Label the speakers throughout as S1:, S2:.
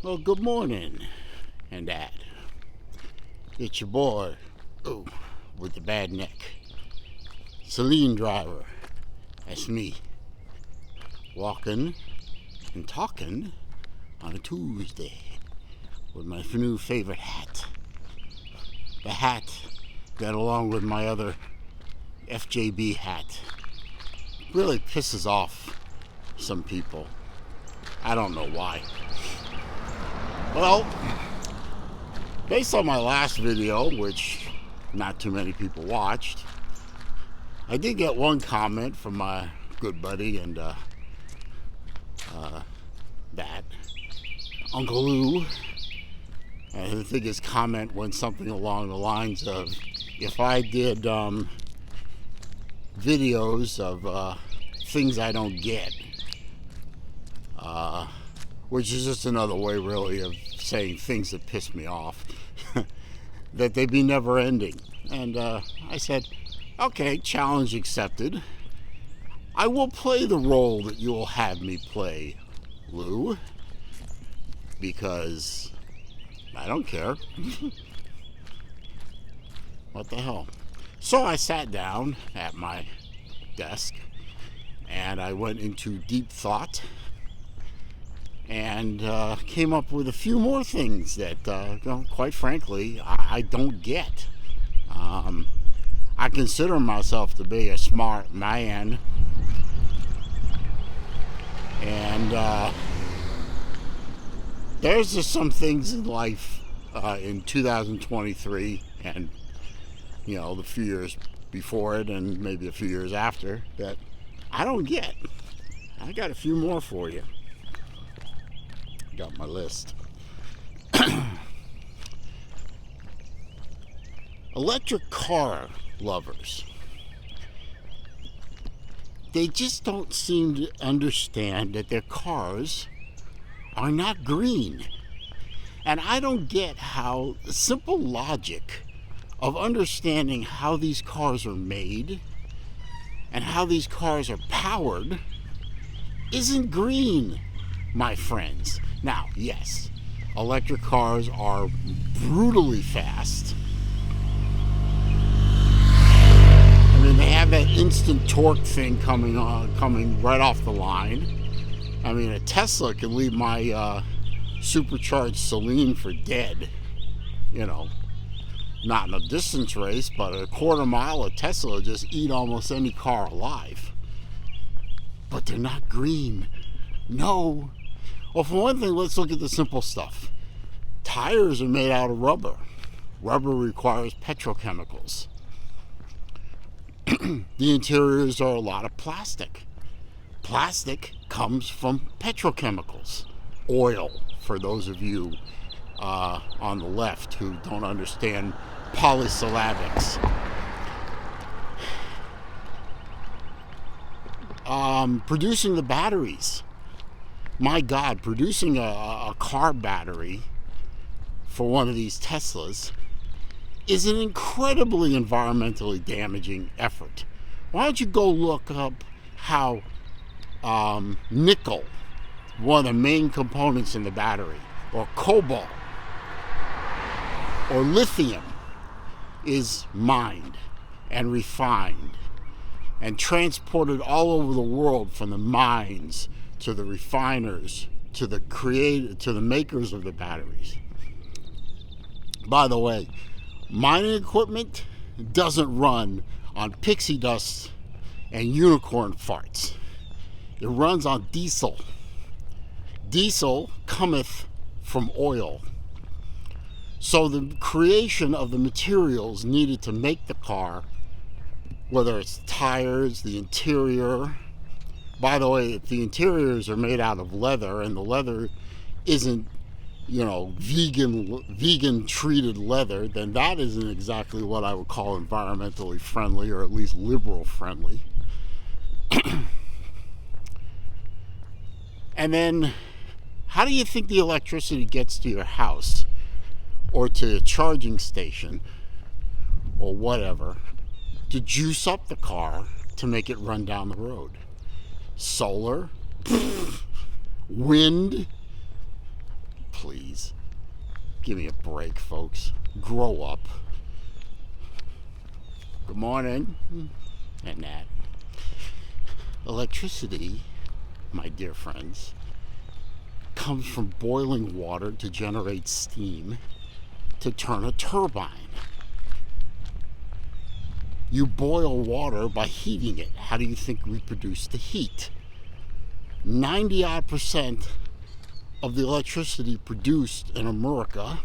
S1: Well, good morning, and that. It's your boy, with the bad neck. Celine driver. That's me. Walking and talking on a Tuesday with my new favorite hat. The hat that, along with my other FJB hat, really pisses off some people. I don't know why. Well, based on my last video, which not too many people watched, I did get one comment from my good buddy and that Uncle Lou. And I think his comment went something along the lines of, if I did videos of things I don't get, which is just another way really of saying things that piss me off, that they be never ending. And I said, okay, challenge accepted. I will play the role that you will have me play, Lou, because I don't care. What the hell? So I sat down at my desk and I went into deep thought and came up with a few more things that, quite frankly, I don't get. I consider myself to be a smart man, and there's just some things in life in 2023 and the few years before it and maybe a few years after that I don't get. I got a few more for you. Got my list. Electric car lovers. They just don't seem to understand that their cars are not green. And I don't get how the simple logic of understanding how these cars are made and how these cars are powered isn't green, my friends. Now, yes, electric cars are brutally fast. I mean, they have that instant torque thing coming right off the line. I mean, a Tesla can leave my supercharged Celine for dead. Not in a distance race, but a quarter mile, a Tesla will just eat almost any car alive. But they're not green. No. Well, for one thing, let's look at the simple stuff. Tires are made out of rubber. Rubber requires petrochemicals. The interiors are a lot of plastic. Plastic comes from petrochemicals. Oil, for those of you on the left who don't understand polysyllabics. Producing the batteries. My God, producing a car battery for one of these Teslas is an incredibly environmentally damaging effort. Why don't you go look up how nickel, one of the main components in the battery, or cobalt, or lithium, is mined and refined and transported all over the world, from the mines to the refiners to the makers of the batteries. By the way, mining equipment doesn't run on pixie dust and unicorn farts. It runs on diesel. Diesel cometh from oil. So the creation of the materials needed to make the car, whether it's tires, the interior. By the way, if the interiors are made out of leather and the leather isn't, vegan treated leather, then that isn't exactly what I would call environmentally friendly, or at least liberal friendly. And then, how do you think the electricity gets to your house or to a charging station or whatever to juice up the car to make it run down the road? Solar, wind, please. Give me a break, folks. Grow up. Good morning. And that. Electricity, my dear friends, comes from boiling water to generate steam to turn a turbine. You boil water by heating it. How do you think we produce the heat? 90% of the electricity produced in America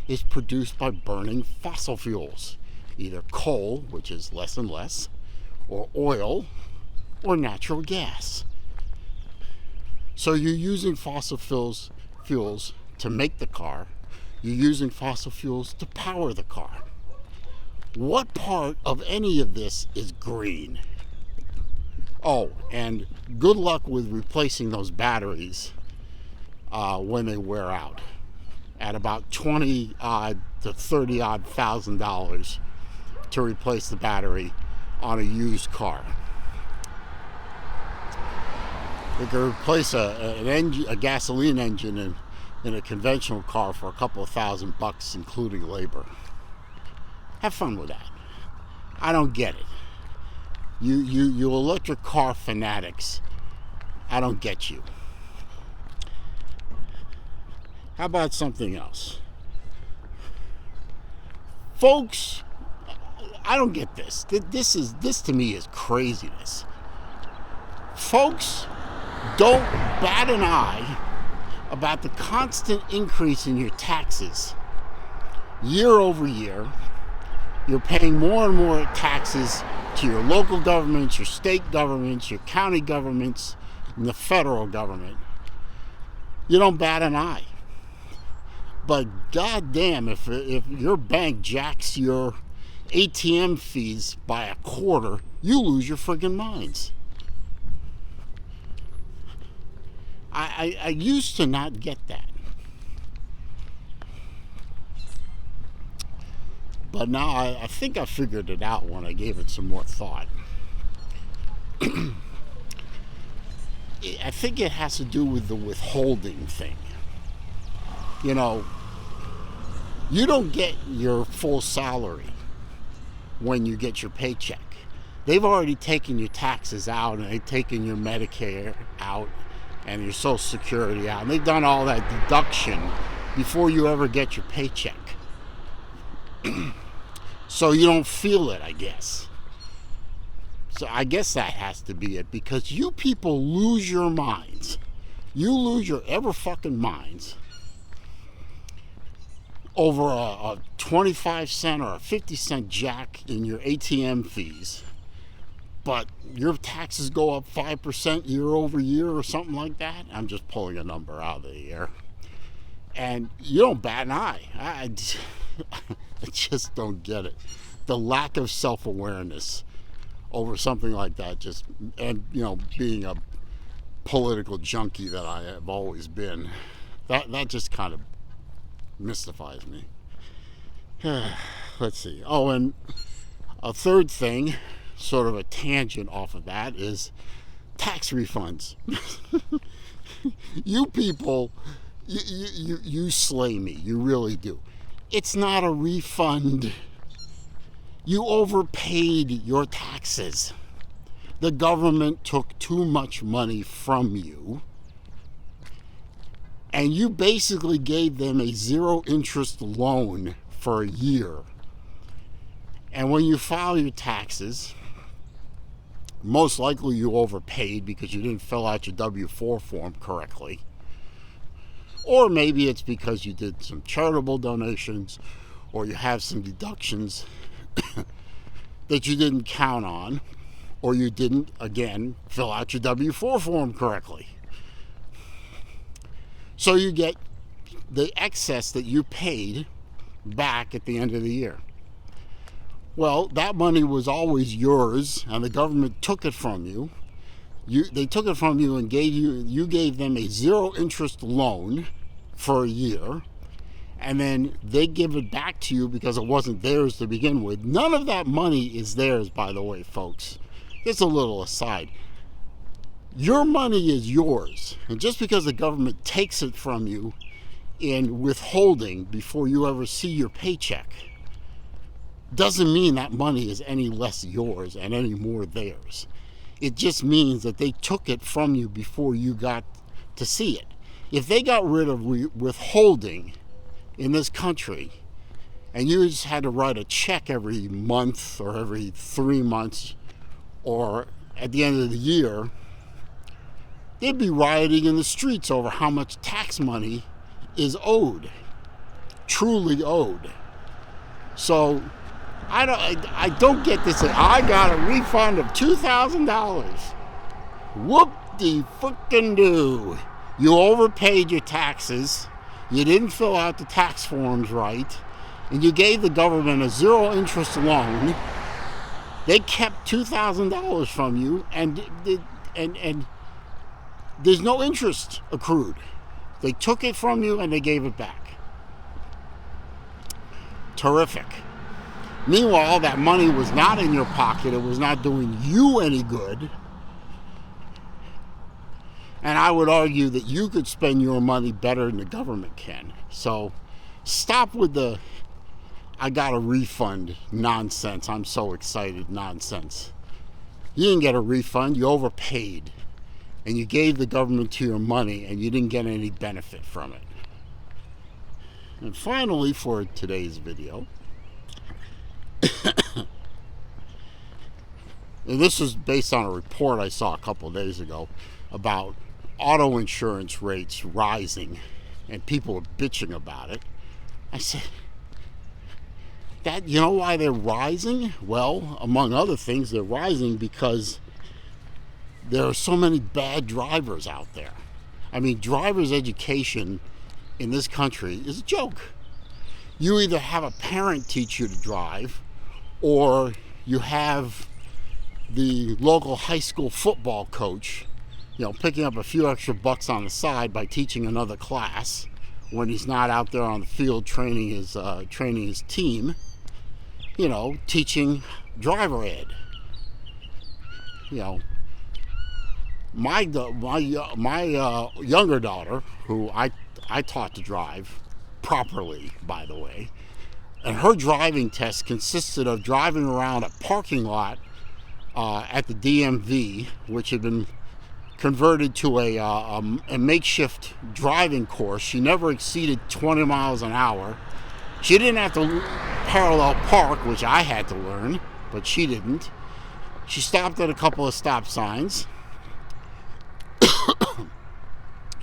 S1: is produced by burning fossil fuels, either coal, which is less and less, or oil, or natural gas. So you're using fossil fuels to make the car. You're using fossil fuels to power the car. What part of any of this is green? Oh, and good luck with replacing those batteries when they wear out at about $20,000 to $30,000 to replace the battery on a used car. They can replace a gasoline engine in a conventional car for a couple of $1,000, including labor. Have fun with that. I don't get it. You electric car fanatics, I don't get you. How about something else? Folks, I don't get this. This to me is craziness. Folks, don't bat an eye about the constant increase in your taxes year over year. You're paying more and more taxes to your local governments, your state governments, your county governments, and the federal government. You don't bat an eye. But goddamn, if your bank jacks your ATM fees by a quarter, you lose your friggin' minds. I used to not get that. But now I think I figured it out when I gave it some more thought. I think it has to do with the withholding thing. You know, you don't get your full salary when you get your paycheck. They've already taken your taxes out, and they've taken your Medicare out and your Social Security out. And they've done all that deduction before you ever get your paycheck. So you don't feel it, I guess. So I guess that has to be it, because you people lose your minds. You lose your ever fucking minds over a 25-cent or a 50-cent jack in your ATM fees, but your taxes go up 5% year over year or something like that. I'm just pulling a number out of the air. And you don't bat an eye. I just don't get it. The lack of self-awareness over something like that, just, and you know, being a political junkie that I have always been, that just kind of mystifies me. Let's see. Oh, and a third thing, sort of a tangent off of that, is tax refunds. You people, you slay me. You really do. It's not a refund. You overpaid your taxes. The government took too much money from you, and you basically gave them a zero interest loan for a year. And when you file your taxes, most likely you overpaid because you didn't fill out your W-4 form correctly. Or maybe it's because you did some charitable donations, or you have some deductions that you didn't count on, or you didn't, again, fill out your W-4 form correctly. So you get the excess that you paid back at the end of the year. Well, that money was always yours, and the government took it from you. They took it from you and you gave them a zero interest loan for a year, and then they give it back to you because it wasn't theirs to begin with. None of that money is theirs, by the way, folks. Just a little aside. Your money is yours, and just because the government takes it from you in withholding before you ever see your paycheck doesn't mean that money is any less yours and any more theirs. It just means that they took it from you before you got to see it. If they got rid of withholding in this country and you just had to write a check every month or every 3 months or at the end of the year, they'd be rioting in the streets over how much tax money is owed, truly owed. So I don't get this. I got a refund of $2,000. Whoop-de-frickin-do. You overpaid your taxes. You didn't fill out the tax forms right. And you gave the government a zero-interest loan. They kept $2,000 from you, and there's no interest accrued. They took it from you and they gave it back. Terrific. Meanwhile, that money was not in your pocket. It was not doing you any good. And I would argue that you could spend your money better than the government can. So stop with the I got a refund nonsense. I'm so excited nonsense. You didn't get a refund. You overpaid. And you gave the government to your money and you didn't get any benefit from it. And finally, for today's video, and this is based on a report I saw a couple of days ago about auto insurance rates rising, and people were bitching about it. I said, you know why they're rising? Well, among other things, they're rising because there are so many bad drivers out there. I mean, driver's education in this country is a joke. You either have a parent teach you to drive, or you have the local high school football coach, picking up a few extra bucks on the side by teaching another class when he's not out there on the field training his team, teaching driver ed. My younger daughter, who I taught to drive properly, by the way, and her driving test consisted of driving around a parking lot at the DMV, which had been converted to a makeshift driving course. She never exceeded 20 miles an hour. She didn't have to parallel park, which I had to learn, but she didn't. She stopped at a couple of stop signs.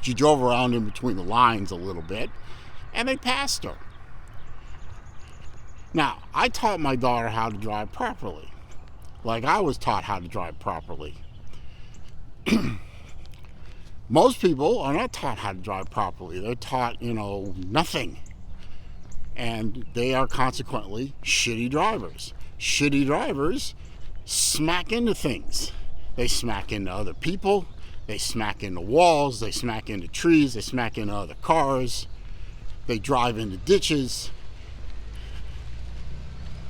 S1: She drove around in between the lines a little bit, and they passed her. Now, I taught my daughter how to drive properly, like I was taught how to drive properly. Most people are not taught how to drive properly. They're taught, nothing. And they are consequently shitty drivers. Shitty drivers smack into things. They smack into other people. They smack into walls. They smack into trees. They smack into other cars. They drive into ditches.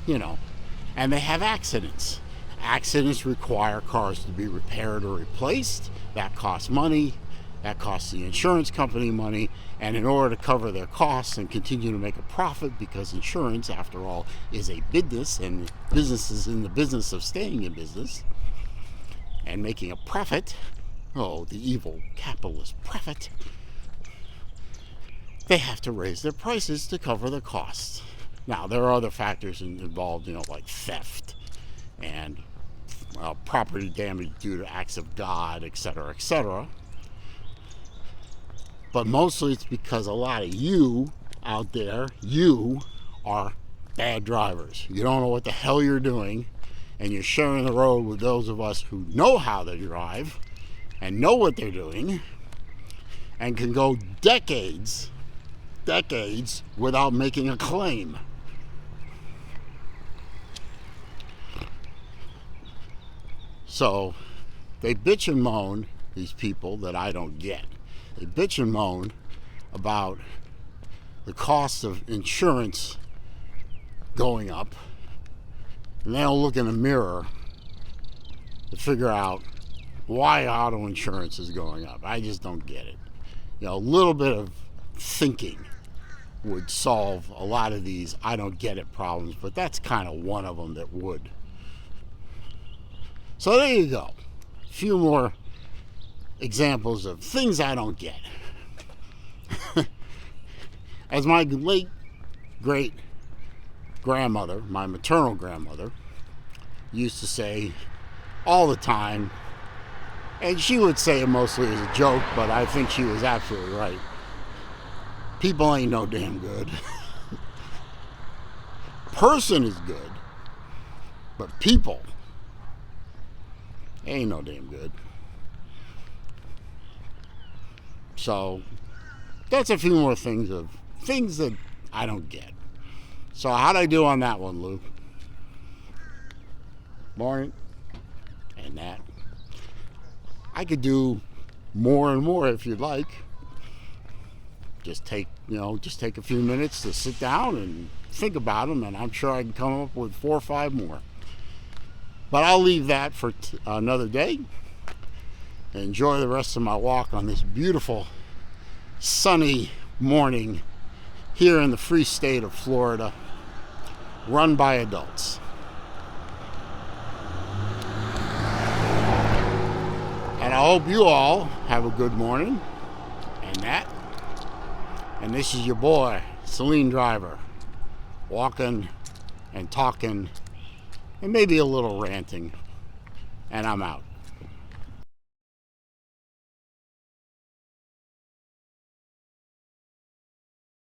S1: And they have accidents. Accidents require cars to be repaired or replaced. That costs money. That costs the insurance company money. And in order to cover their costs and continue to make a profit, because insurance, after all, is a business, and business is in the business of staying in business and making a profit. Oh, the evil capitalist profit. They have to raise their prices to cover their costs. Now, there are other factors involved, like theft and property damage due to acts of God, etc., etc. But mostly it's because a lot of you out there, you are bad drivers. You don't know what the hell you're doing, and you're sharing the road with those of us who know how to drive and know what they're doing and can go decades without making a claim. So they bitch and moan, these people that I don't get. They bitch and moan about the cost of insurance going up, and they don't look in the mirror to figure out why auto insurance is going up. I just don't get it. A little bit of thinking would solve a lot of these I don't get it problems, but that's kind of one of them that would. So there you go. A few more examples of things I don't get. As my late great grandmother, my maternal grandmother, used to say all the time, and she would say it mostly as a joke, but I think she was absolutely right. People ain't no damn good. Person is good, but people ain't no damn good. So that's a few more things that I don't get. So how'd I do on that one, Luke? Morning. And that. I could do more and more if you'd like. Just take a few minutes to sit down and think about them, and I'm sure I can come up with 4 or 5 more. But I'll leave that for another day. Enjoy the rest of my walk on this beautiful, sunny morning here in the free state of Florida, run by adults. And I hope you all have a good morning. And this is your boy, Celine Driver, walking and talking and maybe a little ranting. And I'm out.